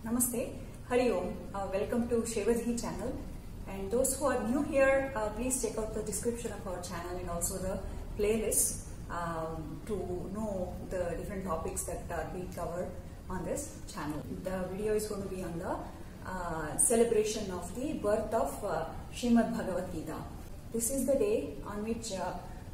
Namaste, Hari Om. Welcome to Shevadhi channel. And those who are new here, please check out the description of our channel and also the playlist to know the different topics that are being covered on this channel. The video is going to be on the celebration of the birth of Srimad Bhagavad Gita. This is the day on which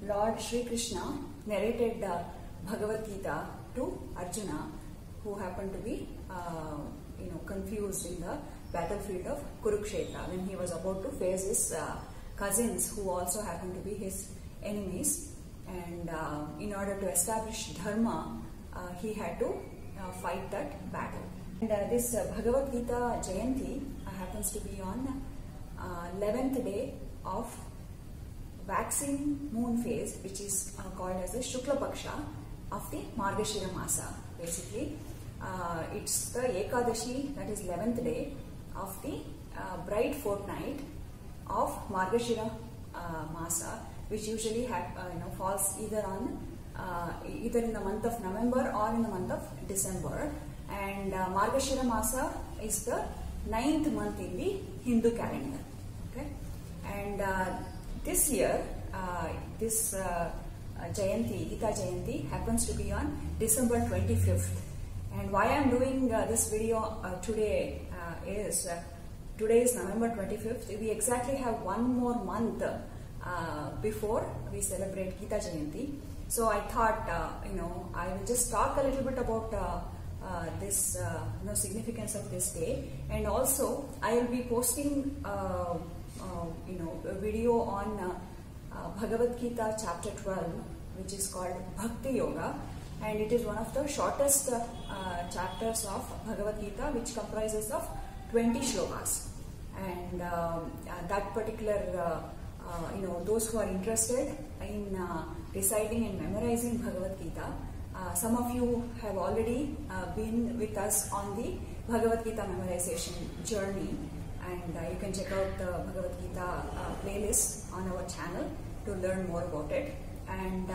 Lord Shri Krishna narrated Bhagavad Gita to Arjuna, who happened to be confused in the battlefield of Kurukshetra when he was about to face his cousins, who also happened to be his enemies. And in order to establish dharma, he had to fight that battle. And this Bhagavad Gita Jayanti happens to be on 11th day of waxing moon phase, which is called as the Shukla Paksha of the Margashira Masa. Basically, it's the Ekadashi, that is 11th day of the bright fortnight of Margashira Masa, which usually falls either in the month of November or in the month of December. And Margashira Masa is the 9th month in the Hindu calendar. Okay, and this year, this Jayanti, Gita Jayanti, happens to be on December 25th. And why I am doing this video today is today is November 25th. We exactly have one more month before we celebrate Gita Jayanti. So I thought, I will just talk a little bit about this significance of this day, and also I will be posting a video on Bhagavad Gita chapter 12, which is called Bhakti Yoga, and it is one of the shortest chapters of Bhagavad Gita, which comprises of 20 shlokas. And that particular, those who are interested in reciting and memorizing Bhagavad Gita, some of you have already been with us on the Bhagavad Gita memorization journey, and you can check out the Bhagavad Gita playlist on our channel to learn more about it. And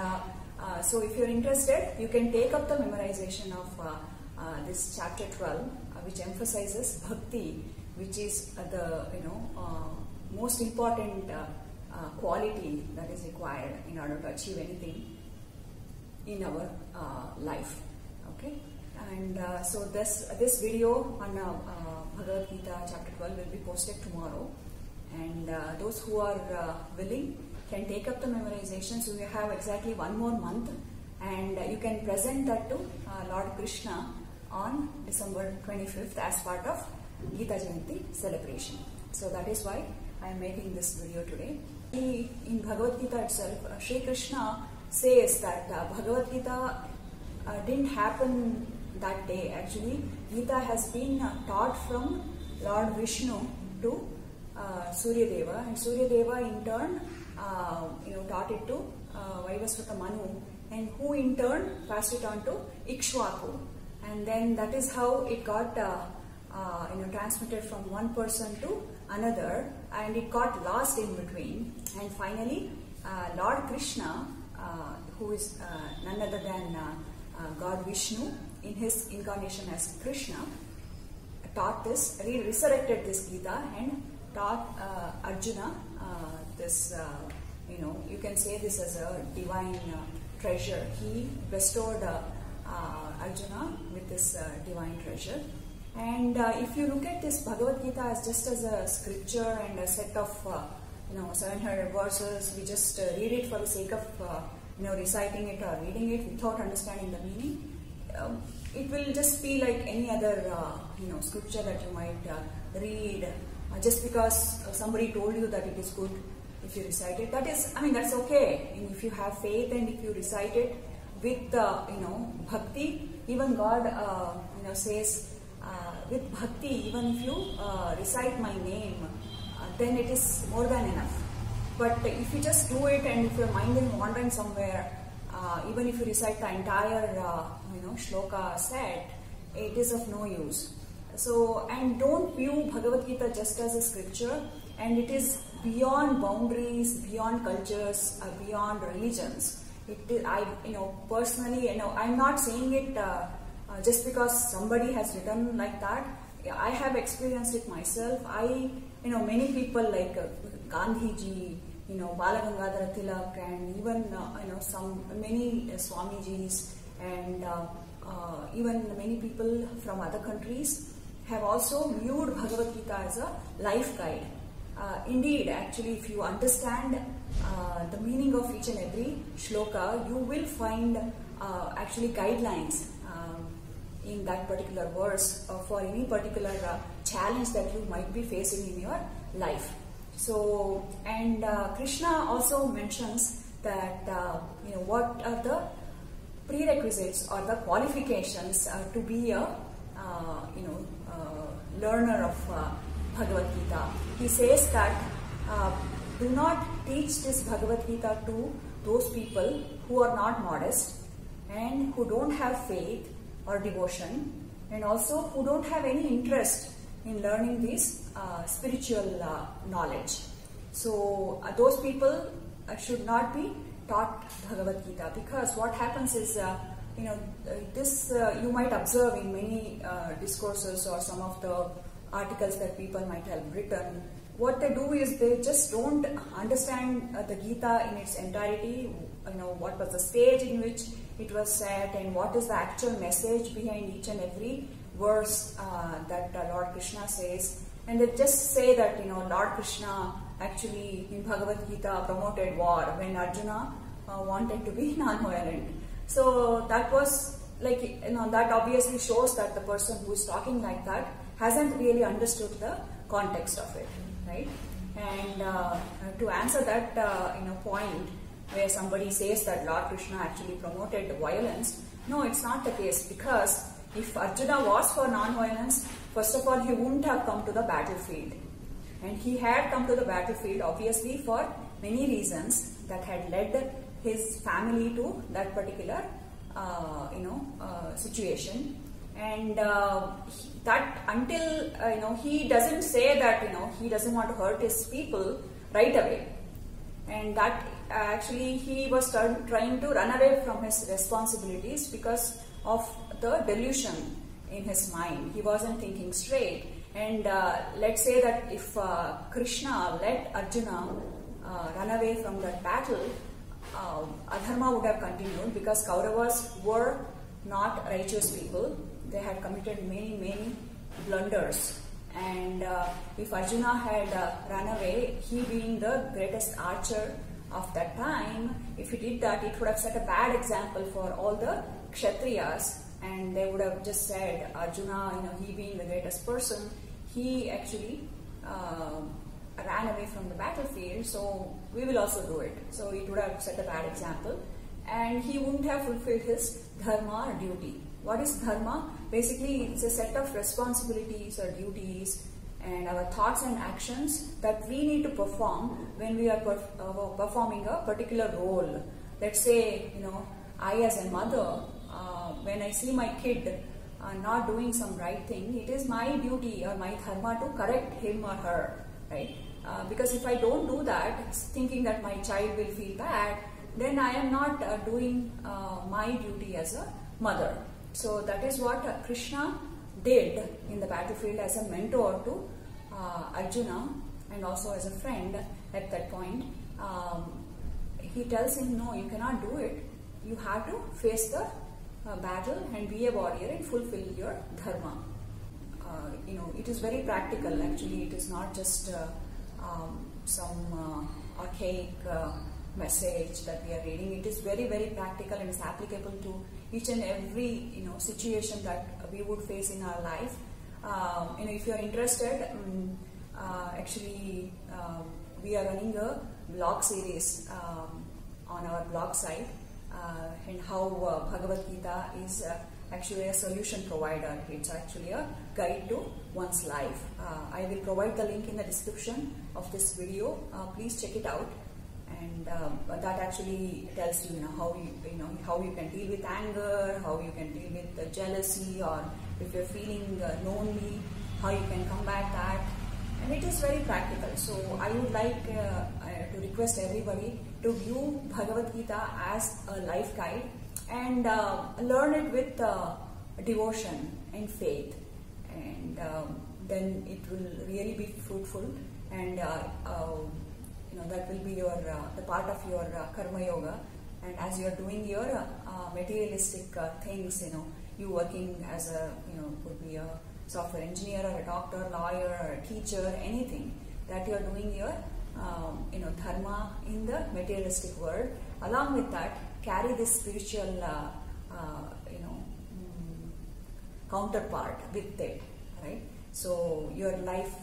so if you're interested, you can take up the memorization of this chapter 12, which emphasizes bhakti, which is the most important quality that is required in order to achieve anything in our life. Okay, and so this video on Bhagavad Gita chapter 12 will be posted tomorrow, and those who are willing can take up the memorization. So we have exactly one more month, and you can present that to Lord Krishna on December 25th as part of Gita Jayanti celebration. So that is why I am making this video today. In Bhagavad Gita itself, Shri Krishna says that Bhagavad Gita didn't happen that day. Actually, Gita has been taught from Lord Vishnu to Surya Deva, and Surya Deva in turn taught it to Vaivasvata Manu, and who in turn passed it on to Ikshvaku, and then that is how it got transmitted from one person to another, and it got lost in between. And finally, Lord Krishna, who is none other than God Vishnu in his incarnation as Krishna, taught this, resurrected this Gita and taught Arjuna this, you can say this as a divine treasure. He bestowed Arjuna with this divine treasure. And if you look at this Bhagavad Gita as just as a scripture and a set of 700 verses, we just read it for the sake of reciting it or reading it without understanding the meaning, it will just be like any other scripture that you might read just because somebody told you that it is good. If you recite it, that's okay. And if you have faith and if you recite it with bhakti, even God says with bhakti, even if you recite my name, then it is more than enough. But if you just do it and if your mind is wandering somewhere, even if you recite the entire shloka set, it is of no use. So, and don't view Bhagavad Gita just as a scripture, and it is beyond boundaries, beyond cultures, beyond religions. Personally, I'm not saying it just because somebody has written like that. I have experienced it myself. Many people like Gandhi ji, Bala Gangadhara Tilak, and even many Swamijis, and even many people from other countries have also viewed Bhagavad Gita as a life guide. Indeed, actually, if you understand the meaning of each and every shloka, you will find actually guidelines in that particular verse for any particular challenge that you might be facing in your life. So, and Krishna also mentions that what are the prerequisites or the qualifications to be a learner of Bhagavad Gita. He says that do not teach this Bhagavad Gita to those people who are not modest and who don't have faith or devotion, and also who don't have any interest in learning this spiritual knowledge. So those people should not be taught Bhagavad Gita, because what happens is this you might observe in many discourses or some of the articles that people might have written. What they do is they just don't understand the Gita in its entirety. What was the stage in which it was said, and what is the actual message behind each and every verse that Lord Krishna says. And they just say that Lord Krishna actually in Bhagavad Gita promoted war when Arjuna wanted to be non-violent. So that was like, that obviously shows that the person who is talking like that hasn't really understood the context of it, right? And to answer that point where somebody says that Lord Krishna actually promoted violence, no, it's not the case, because if Arjuna was for non-violence, first of all, he wouldn't have come to the battlefield. And he had come to the battlefield obviously for many reasons that had led his family to that particular situation. And that until he doesn't say that he doesn't want to hurt his people right away, and that actually he was trying to run away from his responsibilities because of the delusion in his mind. He wasn't thinking straight. And let's say that if Krishna let Arjuna run away from that battle, Adharma would have continued, because Kauravas were not righteous people. They had committed many blunders. And if Arjuna had run away, he being the greatest archer of that time, if he did that, it would have set a bad example for all the Kshatriyas, and they would have just said, Arjuna, he being the greatest person, he actually ran away from the battlefield, so we will also do it. So it would have set a bad example, and he wouldn't have fulfilled his dharma or duty. What is dharma? Basically, it's a set of responsibilities or duties and our thoughts and actions that we need to perform when we are performing a particular role. Let's say, I as a mother, when I see my kid not doing some right thing, it is my duty or my dharma to correct him or her, right? Because if I don't do that, thinking that my child will feel bad, then I am not doing my duty as a mother. So that is what Krishna did in the battlefield as a mentor to Arjuna, and also as a friend at that point. He tells him, no, you cannot do it. You have to face the battle and be a warrior and fulfill your dharma. It is very practical actually. It is not just some archaic message that we are reading. It is very practical and is applicable to each and every situation that we would face in our life. If you are interested, actually we are running a blog series on our blog site, and how Bhagavad Gita is actually a solution provider. It's actually a guide to one's life. I will provide the link in the description of this video. Please check it out. And that actually tells you, how you can deal with anger, how you can deal with jealousy, or if you're feeling lonely, how you can combat that. And it is very practical. So I would like to request everybody to view Bhagavad Gita as a life guide and learn it with devotion and faith. And then it will really be fruitful, and that will be your the part of your karma yoga. And as you are doing your materialistic things, you working as a could be a software engineer or a doctor, lawyer, or a teacher, anything that you are doing your dharma in the materialistic world. Along with that, carry this spiritual counterpart with it, right? So your life,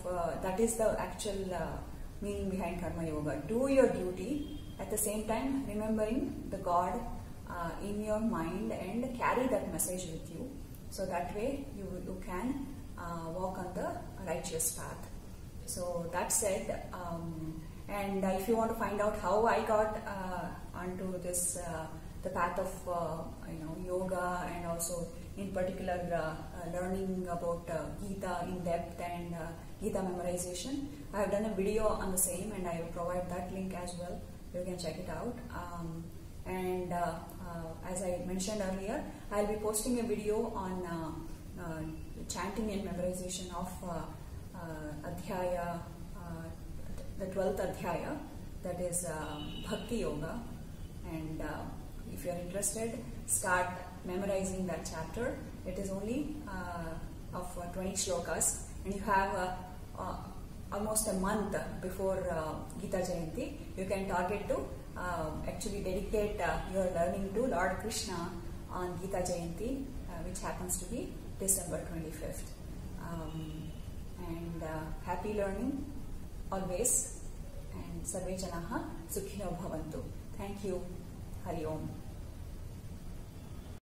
that is the actual meaning behind karma yoga. Do your duty, at the same time remembering the God in your mind, and carry that message with you, so that way you can walk on the righteous path. So that said, and if you want to find out how I got onto this the path of yoga, and also in particular learning about Gita in depth and Gita memorization, I have done a video on the same, and I will provide that link as well. You can check it out. And as I mentioned earlier, I will be posting a video on chanting and memorization of Adhyaya, the 12th Adhyaya, that is Bhakti Yoga. And if you are interested, start memorizing that chapter. It is only of 20 shlokas, and you have almost a month before Gita Jayanti. You can target to actually dedicate your learning to Lord Krishna on Gita Jayanti, which happens to be December 25th. And happy learning always, and Sarve Janaha Sukhino Bhavantu. Thank you. Hari Om.